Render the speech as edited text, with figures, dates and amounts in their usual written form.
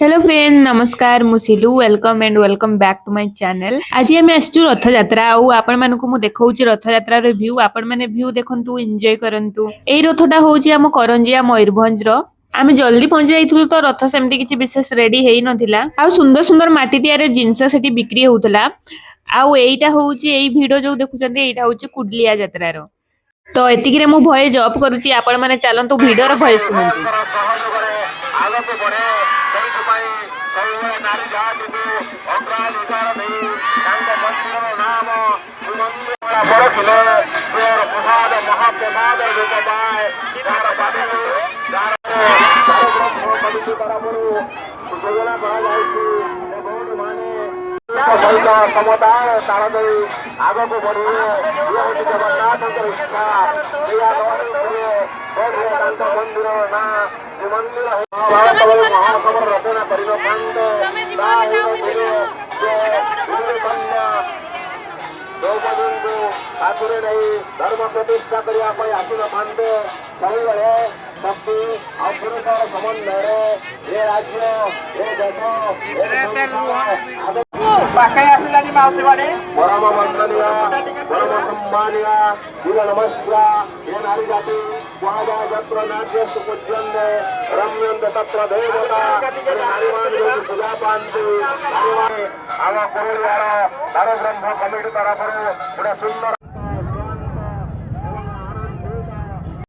Hello friend नमस्कार मु सिलु welcome and welcome back to my channel. आज आम आसचु रथ यात्रा आपण मानकु मु देखाउची रथ यात्रा रे व्यू आपण माने व्यू देखंतु एन्जॉय करंतु। एई रथटा होउची हम करंजिया मयूरभंज रो। आमे जल्दी पहुंच जाइथुलु तो रथ सेमती किछि विशेष रेडी हेई नथिला। आ सुंदर सुंदर माटी तियारे जिंस सेठी बिक्री होउतला। आउ एईटा होउची एई वीडियो जो देखुचंती एईटा होउची कुडलिया यात्रा रो। तो एतिकी रे मु भॉइस ऑफ करूची आपण माने चालंतु वीडियो रो भॉइस सुनंतु। ଆଗକୁ ବଢେ ସେଇଥିପାଇଁ ସବୁବେଳେ ନାରୀ ଜାତିକୁ ଅଗ୍ରାଧିକାର ଦେଇ ତାଙ୍କ ମନ୍ଦିରର ନାମ ଶ୍ରୀମନ୍ଦିର ପରଖିଲେ ସେର ପ୍ରସାଦ ମହାପ୍ରସାଦ ରୂପ ପାଏ ଯାହାର ବାଡ଼ିରୁ କମିଟି ତରଫରୁ ଯୋଜନା କରାଯାଇଛି ସେ ଭଉଣୀମାନେ ସହିତ ସମତାର ତାଳ ଦେଇ ଆଗକୁ ବଢିବେ ଇଏ ହେଉଛି ଜଗନ୍ନାଥଙ୍କର ଇଚ୍ଛା ଏୟା ତାଙ୍କ ମନ୍ଦିର ନାଁ ଶ୍ରୀମନ୍ଦିର ମହାସଭର ରଚନା କରିନଥାନ୍ତେ ଦ୍ରୌପଦୀଙ୍କୁ ପାଖରେ ନେଇ ଧର୍ମ ପ୍ରତିଷ୍ଠା କରିବା ପାଇଁ ଆସିନଥାନ୍ତେ ସବୁବେଳେ ଶକ୍ତି ଆଉ ପୁରୁଷର ସମନ୍ୱୟରେ ଏ ରାଜ୍ୟ ଏ ଦେଶ ପାଖେଇ ଆସିଲାନି ମାଉସୀ ବାଡେ ପରମ ବନ୍ଦନୀୟ ପରମ ସମ୍ମାନୀୟ ବୀର ନମସ୍କାର ଏ ନାରୀ ଜାତି କୁହାଯାଏ ଯତ୍ର ନାଟ୍ୟସ୍ତୁ ପୂଜ୍ୟନ୍ତେ ରମ୍ୟନ୍ତେ ତତ୍ର ଦେବତା ନାରୀମାନେ ଯୋଉଠି ପୂଜା ପାଆନ୍ତି ନାରୀମାନେ ଆମ ପୁରୁଳିଆର ନାରବ୍ରହ୍ମ କମିଟି ତରଫରୁ ଗୋଟେ ସୁନ୍ଦର